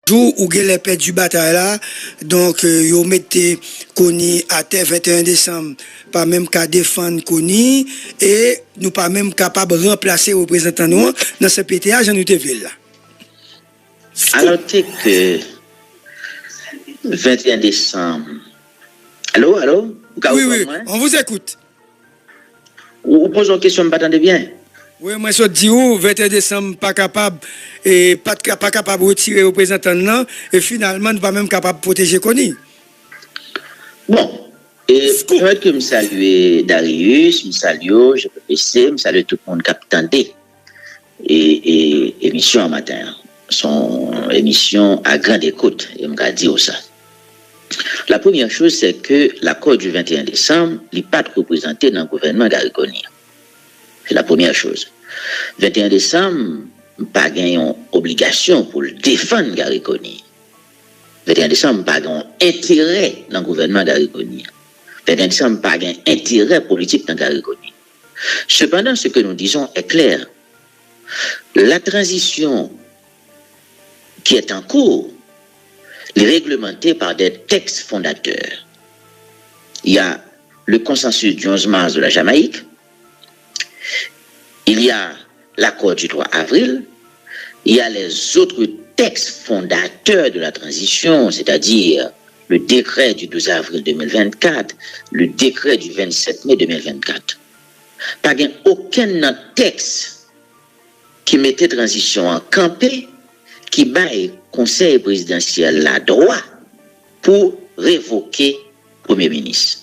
jour où les perdu du bataille là, donc yo mettez Koni à terre 21 décembre, pas même qu'à défendre Koni et nous pas même capable de remplacer représentant nous dans ce PTA Jean Nuteville là. Alors que 21 décembre. Allô? Oui, on vous écoute. Vous posez une question, vous m'entendez bien? Oui, moi, je dis où, 21 décembre, pas capable de retirer représentant non, et finalement, nous pas même capable de protéger Koni. Bon, et peut-être que je salue Darius, je salue GPPC, je salue tout le monde qui a tenté et émission en matin. Son émission à grande écoute, et je me dire ça. La première chose, c'est que l'accord du 21 décembre n'est pas représenté dans le gouvernement Gariconi. C'est la première chose. 21 décembre, pas gagné obligation pour le défendre Gariconi. 21 décembre, pas gagné intérêt dans le gouvernement Gariconi. 21 décembre, pas gagné intérêt politique dans Gariconi. Cependant, ce que nous disons est clair. La transition qui est en cours est réglementée par des textes fondateurs. Il y a le consensus du 11 mars de la Jamaïque, il y a l'accord du 3 avril, il y a les autres textes fondateurs de la transition, c'est-à-dire le décret du 12 avril 2024, le décret du 27 mai 2024. Pas aucun texte qui mettait transition en campé, qui baille conseil présidentiel la droit pour révoquer Premier ministre.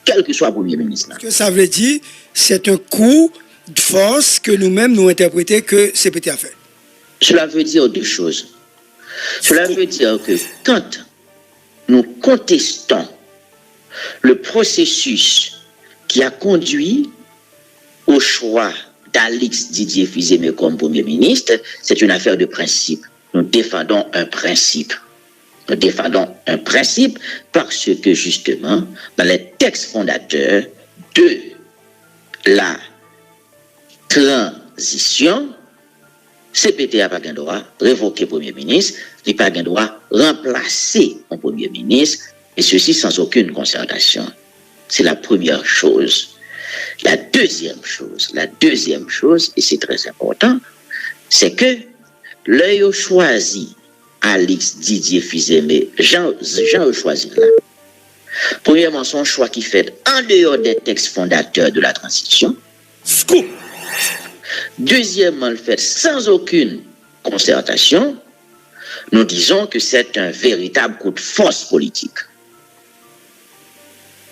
Quel que soit Premier ministre. Ce que ça veut dire, c'est un coup de force que nous-mêmes nous interprétons que CPT a fait. Cela veut dire deux choses. Cela veut dire que quand nous contestons le processus qui a conduit au choix d'Alix Didier Fils-Aimé comme Premier ministre, c'est une affaire de principe. Nous défendons un principe. Nous défendons un principe parce que justement, dans les textes fondateurs de la transition, CPT n'a pas de droit de révoquer Premier ministre, il n'a pas de droit de remplacer un Premier ministre, et ceci sans aucune concertation. C'est la première chose. La deuxième chose, et c'est très important, c'est que l'œil choisi Alix Didier Fils-Aimé, Jean choisi là. Premièrement, son choix qui fait en dehors des textes fondateurs de la transition. Scoop. Deuxièmement, le fait sans aucune concertation. Nous disons que c'est un véritable coup de force politique.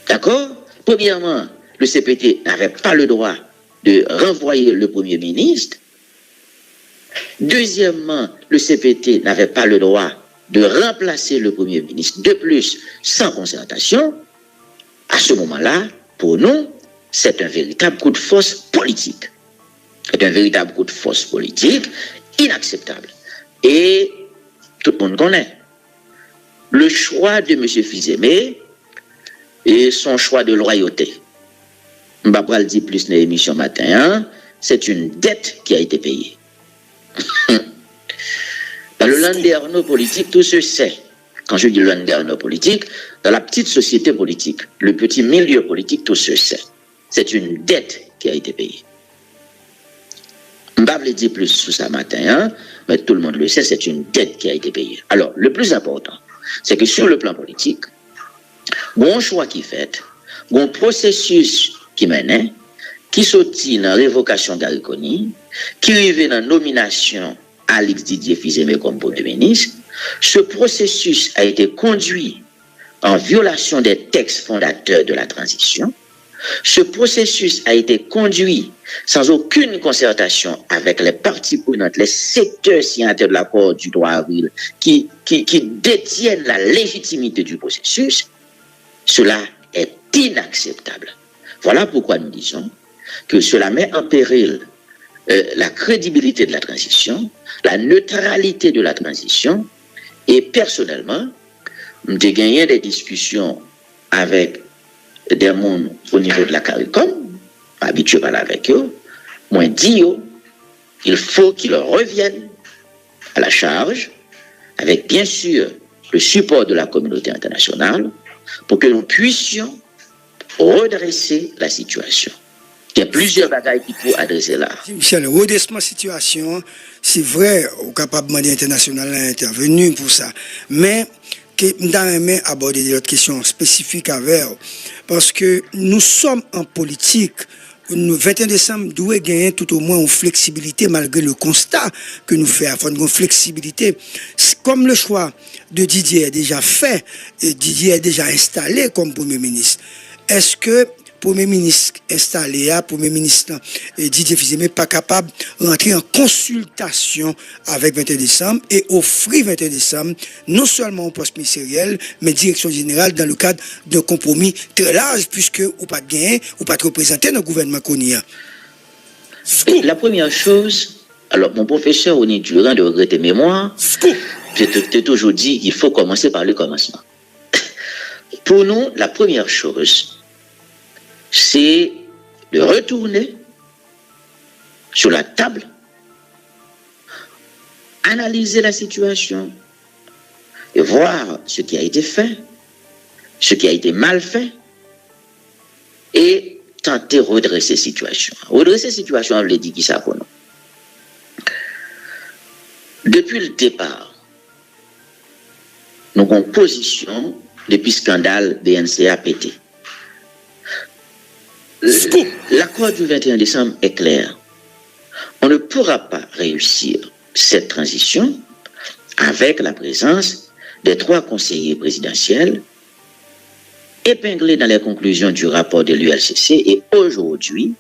D'accord? Premièrement, le CPT n'avait pas le droit de renvoyer le Premier ministre. Deuxièmement, le CPT n'avait pas le droit de remplacer le Premier ministre. De plus, sans concertation, à ce moment-là, pour nous, c'est un véritable coup de force politique. C'est un véritable coup de force politique inacceptable. Et tout le monde connaît le choix de M. Fils-Aimé et son choix de loyauté. Je ne vais pas le dire plus dans l'émission matin, hein? C'est une dette qui a été payée. Dans le landerneau politique, tout se sait. Quand je dis landerneau politique, dans la petite société politique, le petit milieu politique, tout se sait. C'est une dette qui a été payée. Je ne vais pas le dire plus sur ça matin, hein? Mais tout le monde le sait, c'est une dette qui a été payée. Alors, le plus important, c'est que sur le plan politique, bon choix qui fait, bon processus qui mène, qui sortit dans la révocation Gariconi, qui arrive dans la nomination Alix Didier Fils-Aimé comme Premier ministre, ce processus a été conduit en violation des textes fondateurs de la transition. Ce processus a été conduit sans aucune concertation avec les parties prenantes, les secteurs signataires de l'accord du 3 avril qui détiennent la légitimité du processus. Cela est inacceptable. Voilà pourquoi nous disons que cela met en péril la crédibilité de la transition, la neutralité de la transition, et personnellement, j'ai gagné des discussions avec des gens au niveau de la CARICOM, habitué à parler avec eux, moi dit il faut qu'ils reviennent à la charge avec bien sûr le support de la communauté internationale, pour que nous puissions redresser la situation. Il y a plusieurs bagailles qui pour adresser là. Michel, redressement situation, c'est vrai, au capable de international a intervenu pour ça. Mais que nous avons abordé d'autres questions spécifiques avec, parce que nous sommes en politique. Le 21 décembre doit gagner tout au moins une flexibilité malgré le constat que nous faisons. Une flexibilité. Comme le choix de Didier est déjà fait, et Didier est déjà installé comme Premier ministre, est-ce que Premier ministre installé, Premier ministre Didier Fils-Aimé pas capable de rentrer en consultation avec 21 décembre et offrir 21 décembre non seulement au poste ministériel, mais direction générale dans le cadre d'un compromis très large, puisque ou pas de gain, ou pas de représenter dans le gouvernement qu'on y a. La première chose, alors mon professeur Oni Durand de regretter mémoire, je t'ai toujours dit qu'il faut commencer par le commencement. Pour nous, la première chose, c'est de retourner sur la table, analyser la situation et voir ce qui a été fait, ce qui a été mal fait et tenter de redresser la situation. Redresser la situation, on l'a dit qui ça pour nous. Depuis le départ, nous avons position depuis le scandale BNCA-PT. L'accord du 21 décembre est clair. On ne pourra pas réussir cette transition avec la présence des 3 conseillers présidentiels épinglés dans les conclusions du rapport de l'ULCC et aujourd'hui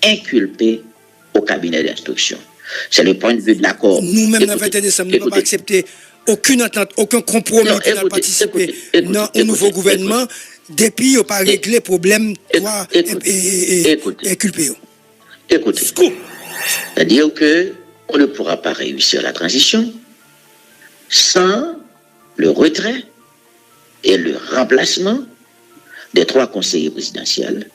inculpés au cabinet d'instruction. C'est le point de vue de l'accord. Nous-mêmes, le 21 décembre, nous ne pouvons pas accepter aucune entente, aucun compromis qui n'a participé dans un nouveau gouvernement. Depuis, on n'a pas réglé le problème et inculpé. Écoutez, c'est-à-dire qu'on ne pourra pas réussir la transition sans le retrait et le remplacement des 3 conseillers présidentiels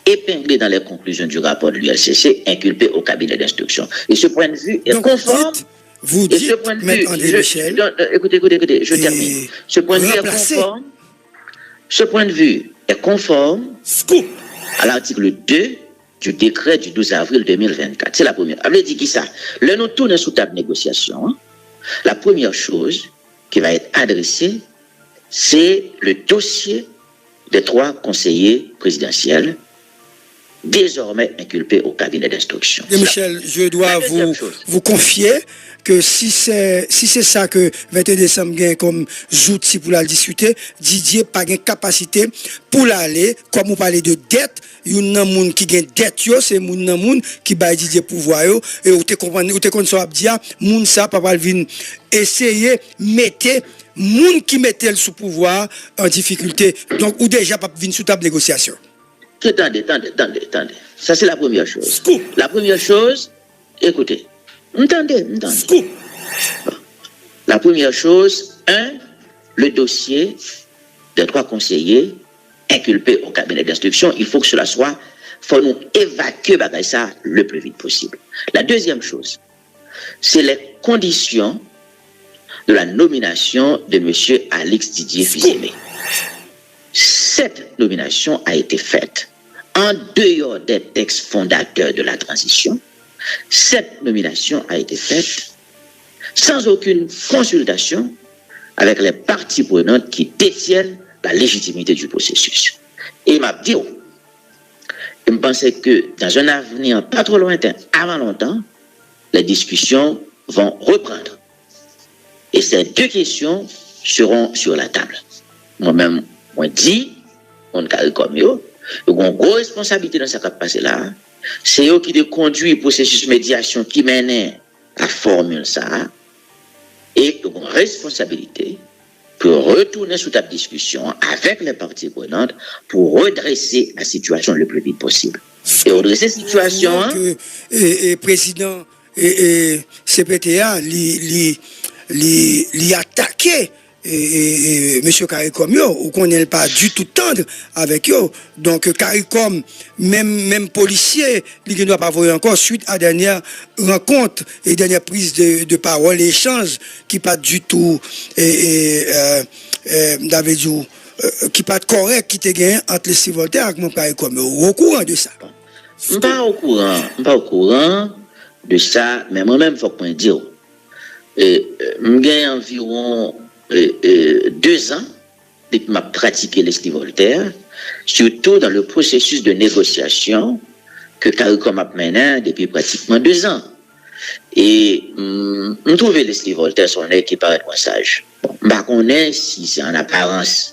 épinglés dans les conclusions du rapport de l'ULCC, inculpés au cabinet d'instruction. Et ce point de vue est conforme. Vous dites, M. André Michel, écoutez, je termine. Ce point de vue est conforme. Ce point de vue est conforme à l'article 2 du décret du 12 avril 2024. C'est la première. Vous dit qui ça? Le nous tourne sous table négociation. La première chose qui va être adressée, c'est le dossier des 3 conseillers présidentiels désormais inculpés au cabinet d'instruction. Michel, je dois vous confier que si c'est ça que 21 décembre gagne comme outil pour la discuter, Didier n'a pas de capacité pour l'aller, comme on parlait de dette, il y a un monde qui gagne dette, c'est un monde qui baille Didier pouvoir, et vous te comprenez, vous te connaissez, moun ça, papa vient essayer, mettre moun qui mettait le sous pouvoir en difficulté, donc ou déjà pas venir sous table négociation. Attendez. Ça, c'est la première chose. La première chose, écoutez. Entendez. La première chose, le dossier des 3 conseillers inculpés au cabinet d'instruction, il faut que cela soit, faut nous évacuer ça le plus vite possible. La deuxième chose, c'est les conditions de la nomination de M. Alix Didier Fils-Aimé. Cette nomination a été faite en dehors des textes fondateurs de la transition. Cette nomination a été faite sans aucune consultation avec les parties prenantes qui détiennent la légitimité du processus. Et il m'a dit, je pensais que dans un avenir pas trop lointain, avant longtemps, les discussions vont reprendre. Et ces 2 questions seront sur la table. Moi-même, moi dit, on carré comme eux, ils ont une grosse responsabilité dans ce qui va passer là. C'est eux qui ont conduit le processus de médiation qui menait à formule ça. Et ils ont une responsabilité pour retourner sous table discussion avec les parties prenantes pour redresser la situation le plus vite possible. Et redresser la situation. Et président et CPTA, li attaqué monsieur CARICOM ou qu'on n'est pas du tout tendre avec eux. Donc CARICOM, même policier, il ne doit pas voir encore suite à dernière rencontre et dernière prise de parole, échange qui pas du tout qui pas correct qui te gagne entre les civilitaires avec mon CARICOM. Au courant de ça. Pas au courant de ça, mais moi-même il faut que je dise. J'ai environ 2 ans depuis que j'ai pratiqué l'Esti Voltaire, surtout dans le processus de négociation que CARICOM a mené depuis pratiquement 2 ans. Et je trouve l'Esti Voltaire son nez qui paraît moins sage. Bon, je ne connais pas si c'est en apparence.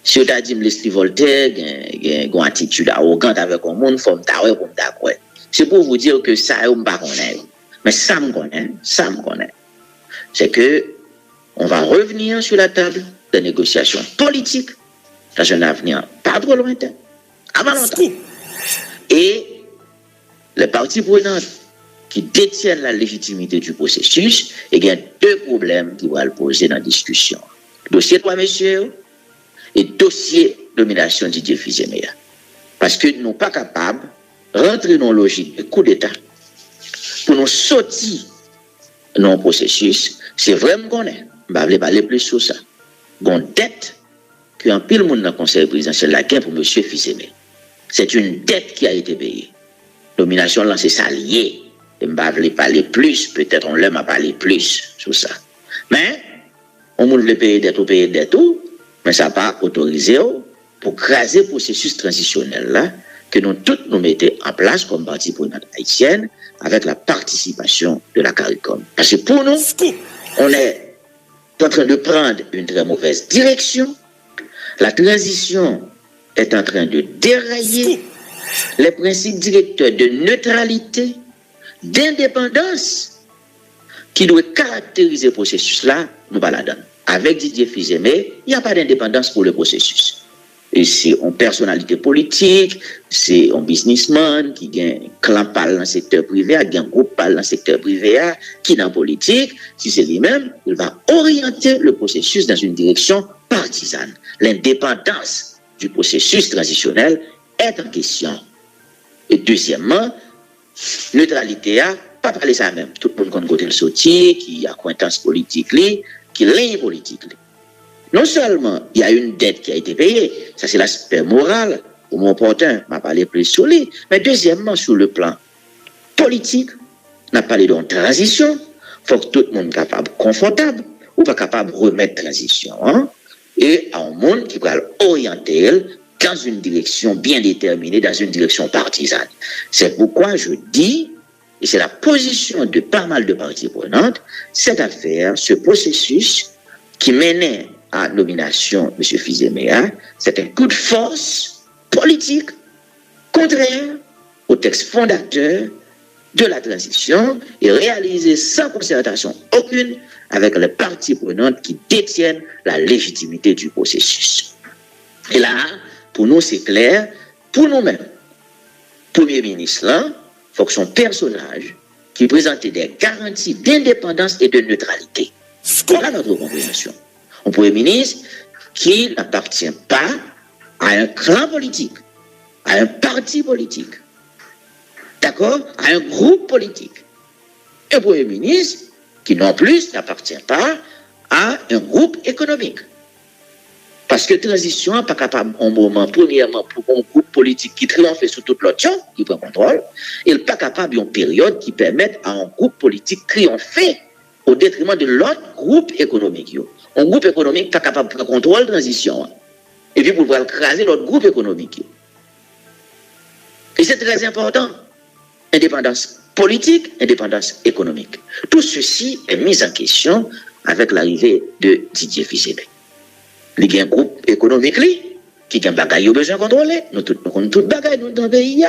Si on a dit que l'Esti Voltaire a une attitude arrogante avec le monde, il faut me dire pour me d'accord. C'est pour vous dire que ça, je ne connais pas. Mais ça me connaît. C'est que on va revenir sur la table de négociations politiques dans un avenir pas trop lointain, avant longtemps. Et les parties prenantes qui détiennent la légitimité du processus, il y a 2 problèmes qui vont le poser dans la discussion. Dossier 3 messieurs et dossier nomination Didier Fils-Aimé. Parce que nous ne sommes pas capables de rentrer dans la logique de coup d'État pour nous sortir dans le processus. C'est vraiment qu'on est. Je ne vais pas parler plus sur ça. Une dette qu'un pile monde dans le conseil présidentiel la gain pour M. Fils-Aimé. C'est une dette qui a été payée. Nomination là, c'est ça lié. Je ne vais pas parler plus. Peut-être on l'aime à parler plus sur ça. Mais, on veut payer dette ou payer dette ou, mais ça n'a pas autorisé pour craser le processus transitionnel là, que nous tous nous mettons en place comme parti prenante haïtienne avec la participation de la CARICOM. Parce que pour nous, on est en train de prendre une très mauvaise direction. La transition est en train de dérailler. Les principes directeurs de neutralité, d'indépendance qui doivent caractériser le processus là, nous pas la donne. Avec Didier Fils-Aimé, il n'y a pas d'indépendance pour le processus. Et c'est une personnalité politique, c'est un businessman qui a un clan dans le secteur privé, qui a un groupe dans le secteur privé, qui est dans la politique. Si c'est lui-même, il va orienter le processus dans une direction partisane. L'indépendance du processus transitionnel est en question. Et deuxièmement, neutralité, pas parler ça même. Tout le monde connaît côté le sorti, qui a acquaintance politique, qui est ligne politique. Non seulement il y a une dette qui a été payée, ça c'est l'aspect moral, pour mon opportun, m'a parlé plus sur lui, mais deuxièmement sur le plan politique, on a parlé d'une transition, il faut que tout le monde soit capable, confortable, ou pas capable de remettre transition, et à un monde qui va orienter dans une direction bien déterminée, dans une direction partisane. C'est pourquoi je dis, et c'est la position de pas mal de parties prenantes, cette affaire, ce processus qui menait à nomination M. Fils-Aimé, c'est un coup de force politique contraire au texte fondateur de la transition et réalisé sans concertation aucune avec les parties prenantes qui détiennent la légitimité du processus. Et là, pour nous, c'est clair, pour nous-mêmes, Premier ministre, il faut que son personnage qui présentait des garanties d'indépendance et de neutralité. Voilà notre compréhension. Un Premier ministre qui n'appartient pas à un clan politique, à un parti politique, d'accord, à un groupe politique. Un Premier ministre qui non plus n'appartient pas à un groupe économique. Parce que transition n'est pas capable, en moment, premièrement, pour un groupe politique qui triomphe sur toute l'autre, qui prend contrôle, il n'est pas capable d'une période qui permette à un groupe politique triompher au détriment de l'autre groupe économique. Un groupe économique n'est pas capable de prendre contrôle de la transition. Et puis pour pouvoir craser l'autre groupe économique. Et c'est très important. Indépendance politique, indépendance économique. Tout ceci est mis en question avec l'arrivée de Didier Fils-Aimé. Il y a un groupe économique qui a un bagage besoin de contrôler. Nous avons tout bagage dans le pays.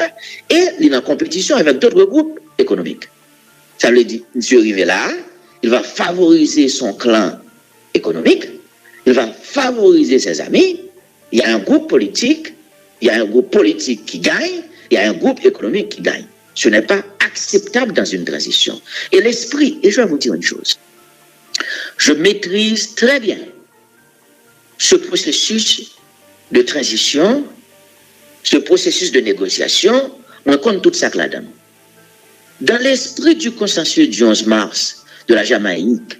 Et il est en compétition avec d'autres groupes économiques. Ça veut dire, M. arrivé là, il va favoriser son clan économique, il va favoriser ses amis. Il y a un groupe politique, qui gagne, il y a un groupe économique qui gagne. Ce n'est pas acceptable dans une transition. Et l'esprit, et je vais vous dire une chose, je maîtrise très bien ce processus de transition, ce processus de négociation, on compte tout ça là-dedans. Dans l'esprit du consensus du 11 mars de la Jamaïque,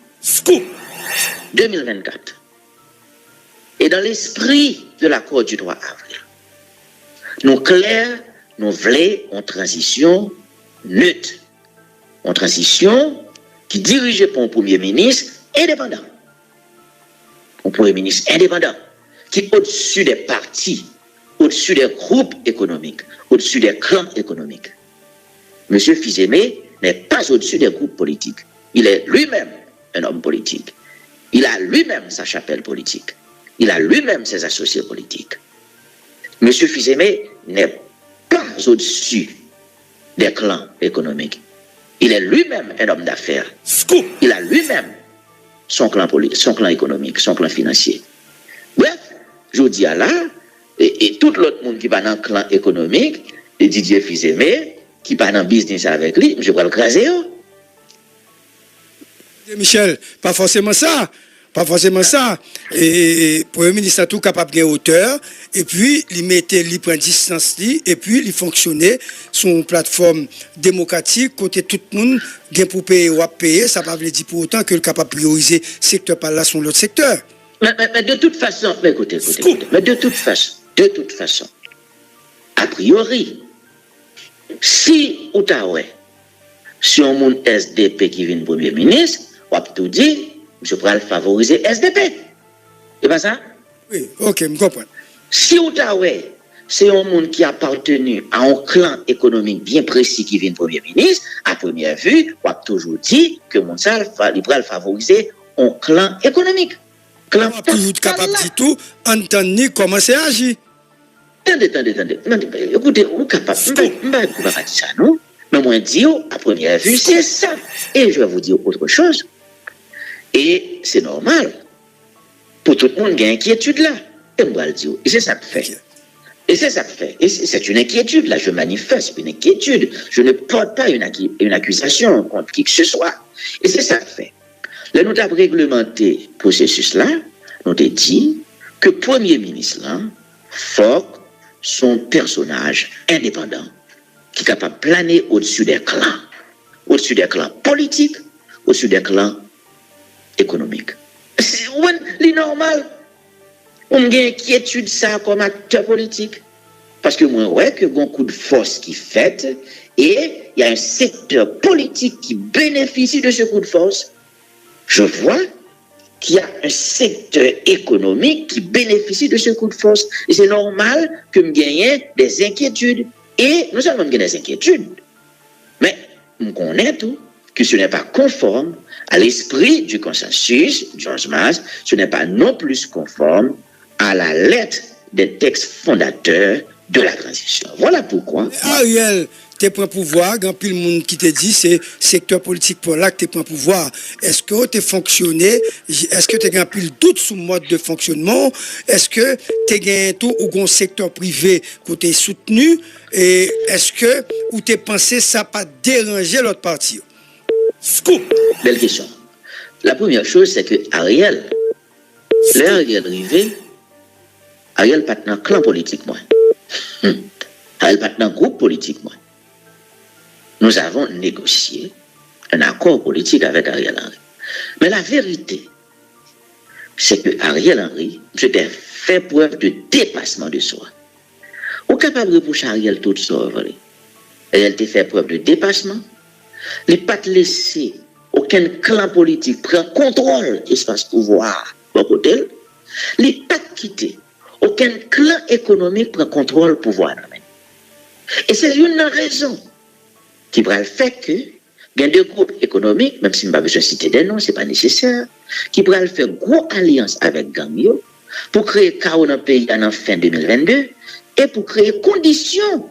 2024, et dans l'esprit de l'accord du 3 avril, nous clairs, nous voulons une transition neutre, une transition qui dirigée par un premier ministre indépendant. Un premier ministre indépendant qui est au-dessus des partis, au-dessus des groupes économiques, au-dessus des clans économiques. M. Fils-Aimé n'est pas au-dessus des groupes politiques. Il est lui-même un homme politique. Il a lui-même sa chapelle politique. Il a lui-même ses associés politiques. M. Fils-Aimé n'est pas au-dessus des clans économiques. Il est lui-même un homme d'affaires. Il a lui-même son clan économique, son clan financier. Bref, je vous dis à là, et tout l'autre monde qui va dans le clan économique, et Didier Fils-Aimé, qui va dans le business avec lui, je vais le craser. Michel, pas forcément ça. Pas forcément ça. Et le Premier ministre a tout capable de hauteur, et puis il prend distance, et puis il fonctionnait sur une plateforme démocratique, côté tout le monde, gain pour payer ou à payer, ça ne veut pas dire pour autant que le capable de prioriser secteur par là sur l'autre secteur. Mais de toute façon, écoutez, mais de toute façon, a priori, si Outaouais, si on monde SDP qui vient Premier ministre, on va tout dire, je pourrais favoriser SDP. C'est pas ça? Oui, ok, je comprends. Si Outaouais, c'est un monde qui appartenu à un clan économique bien précis qui vient Premier ministre, à première vue, on va toujours dire que mon sal, il pourrait favoriser un clan économique. Clan toujours capable de tout, entendre comment c'est agi. Attendez. Écoutez, vous capable, je ne vais pas dire ça, non? Mais moi, dire, à première vue, c'est ça. Et je vais vous dire autre chose. Et c'est normal. Pour tout le monde, il y a une inquiétude là. Et moi, je vais le dire. Et c'est ça que fait. Et c'est ça que fait. Et c'est une inquiétude. Là, je manifeste une inquiétude. Je ne porte pas une accusation contre qui que ce soit. Et c'est ça que fait. Là, nous avons réglementé le processus là. Nous avons dit que le Premier ministre là, faut son personnage indépendant qui est capable de planer au-dessus des clans politiques, au-dessus des clans économiques. C'est normal. On a une inquiétude ça comme acteur politique. Parce que moi, ouais, que bon coup de force qui fait, et il y a un secteur politique qui bénéficie de ce coup de force. Je vois qu'il y a un secteur économique qui bénéficie de ce coup de force. Et c'est normal que je gagne des inquiétudes. Et non seulement des inquiétudes, mais on connaît tout, que ce n'est pas conforme à l'esprit du consensus du 11 mars, ce n'est pas non plus conforme à la lettre des textes fondateurs de la transition. Voilà pourquoi. Ariel, tu prends pouvoir, quand pile monde qui te dit c'est secteur politique pour là que tu prends pouvoir. Est-ce que tu fonctionné? Est-ce que tu as pile doute sur le mode de fonctionnement? Est-ce que tu as gagné tout ou un secteur privé que tu es soutenu? Et est-ce que ou tu pensé ça pas déranger l'autre partie? Scoop. Belle question. La première chose, c'est que Ariel arrivé, Ariel pas dans clan politique, moi. Ariel pas dans groupe politique, moi. Nous avons négocié un accord politique avec Ariel Henry. Mais la vérité, c'est que Ariel Henry, c'était fait preuve de dépassement de soi. On est capable de reprocher Ariel tout ça, et elle a fait preuve de dépassement. Il n'a pas laissé aucun clan politique prendre contrôle de l'espace pouvoir de côté. Il n'a pas quitté aucun clan économique prendre contrôle du pouvoir. Et c'est une raison qui va faire que il y a des groupes économiques, même si je ne vais pas besoin de citer des noms, ce n'est pas nécessaire, qui pourraient faire une grosse alliance avec Gangyo pour créer chaos dans le pays en fin 2022 et pour créer conditions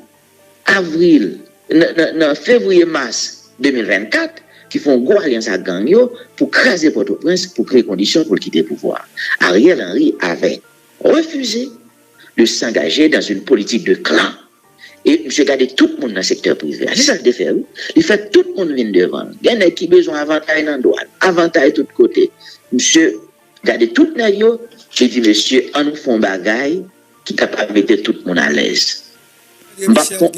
février-mars 2024 qui font une grosse alliance avec Gangyo pour craser Port-au-Prince, pour créer conditions pour quitter le pouvoir. Ariel Henry avait refusé de s'engager dans une politique de clan. Et je garde tout le monde dans le secteur privé. C'est ça qu'il fait. Il fait tout le monde vient devant. Il y en a qui ont besoin d'avantage dans le droit, avantage de tous côtés. Monsieur regardé tout le monde, j'ai dit, monsieur, on nous fait un bagage qui est capable de mettre tout le monde à l'aise. Il y a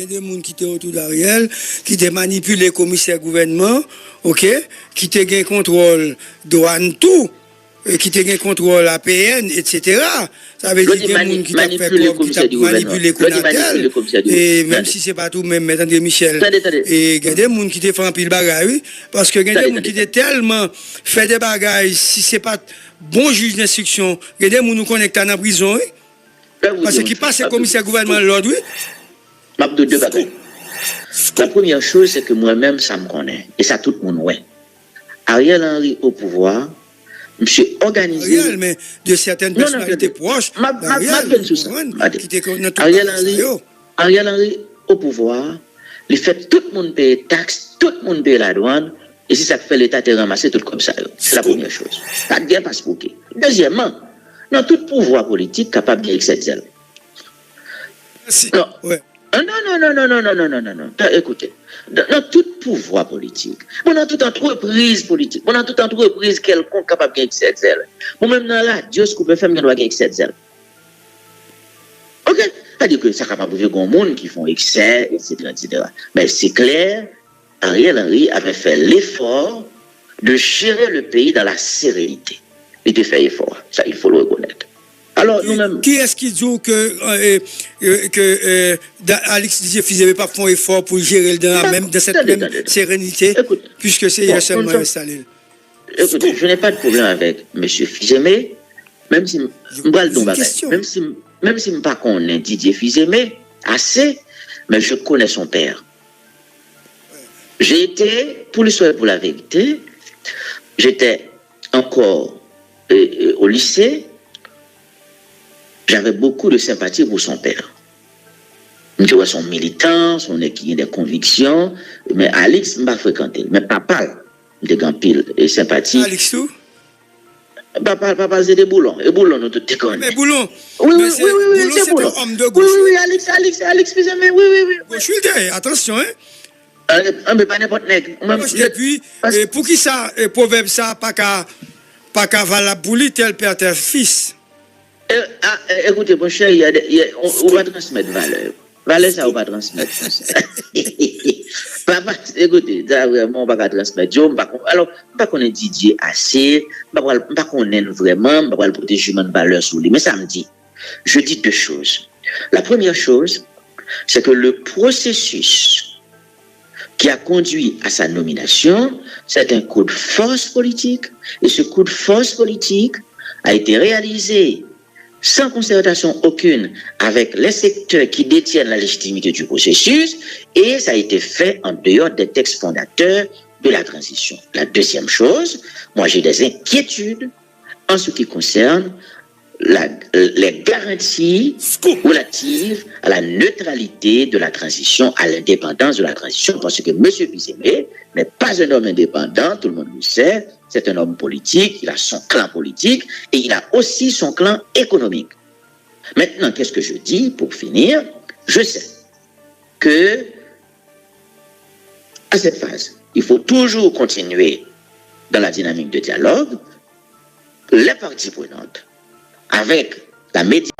des gens qui étaient autour d'Ariel, qui étaient manipulés le commissaire gouvernement, ok, qui étaient gagné contrôle douane tout, qui étaient gagné contrôle APN, etc. Ça veut dire qu'il y a des gens qui ont fait manipulé le commissaire et même si c'est pas tout, même André Michel, et il y a des gens qui étaient fait un pile bagaille, oui, parce que il y a des gens qui étaient tellement fait des bagailles, si c'est pas bon juge d'instruction, il y a des gens qui nous connectent en prison, oui, parce que qui passe le commissaire gouvernement l'ordre, oui. De deux bagages. La première chose, c'est que moi-même, ça me connaît. Et ça, tout le monde, ouais. Ariel Henry au pouvoir, monsieur organisé. Ariel, mais de certaines personnalités proches. Ariel Henry au pouvoir, il fait tout le monde paye taxes, tout le monde paye la douane. Et si ça fait l'État te ramasser tout comme ça, c'est la première chose. Pas de bien passe pour qui. Deuxièmement, dans tout pouvoir politique capable de cette zèle. Non. Ouais. Non. Écoutez, dans tout pouvoir politique, dans toute entreprise politique, dans toute entreprise quelconque capable de gagner cette zèle. Moi-même dans la radio, ce qu'on peut faire, on doit gagner cette zèle. Ok? C'est-à-dire que ça capable de faire des gens qui font excès, etc. Mais c'est clair, Ariel Henry avait fait l'effort de gérer le pays dans la sérénité. Il a fait l'effort, ça il faut le reconnaître. Alors, nous-mêmes. Qui est-ce qui dit que Alex Didier Fils n'avait pas fait un effort pour gérer même dans cette même sérénité, puisque c'est hier seulement installé? Écoutez, je n'ai pas de problème avec M. Fils-Aimé, même si je ne sais pas qu'on est Didier Fils-Aimé assez, mais je connais son père. J'ai été, pour l'histoire et pour la vérité, j'étais encore au lycée. J'avais beaucoup de sympathie pour son père. Je vois son militant, qui a des convictions, mais Alex m'a fréquenté. Mais papa, il a pile et sympathie. Alex tout? Papa, c'est des boulons. Et boulons, nous te connaissons. Mais boulons? Oui, c'est boulons. Homme de gauche. Oui, Alex, excusez-moi, oui. Gauche, attention, hein? Mais pas n'importe nègre. Et puis, pour qui ça, proverbe ça, pas qu'à valable pour lui, tel père, tel fils? Écoutez, mon cher, on va transmettre valeur. Valeur, ça, on va transmettre. Papa, écoutez, vraiment, on va transmettre. Alors, pas qu'on est Didier assez, pas qu'on aime vraiment, pas qu'on protéger une valeur sur lui. Mais ça me dit, je dis deux choses. La première chose, c'est que le processus qui a conduit à sa nomination, c'est un coup de force politique. Et ce coup de force politique a été réalisé sans concertation aucune avec les secteurs qui détiennent la légitimité du processus, et ça a été fait en dehors des textes fondateurs de la transition. La deuxième chose, moi j'ai des inquiétudes en ce qui concerne les garanties relatives à la neutralité de la transition, à l'indépendance de la transition, parce que M. Fils-Aimé n'est pas un homme indépendant, tout le monde le sait, c'est un homme politique, il a son clan politique et il a aussi son clan économique. Maintenant, qu'est-ce que je dis pour finir? Je sais que à cette phase, il faut toujours continuer dans la dynamique de dialogue, les parties prenantes, avec la médiation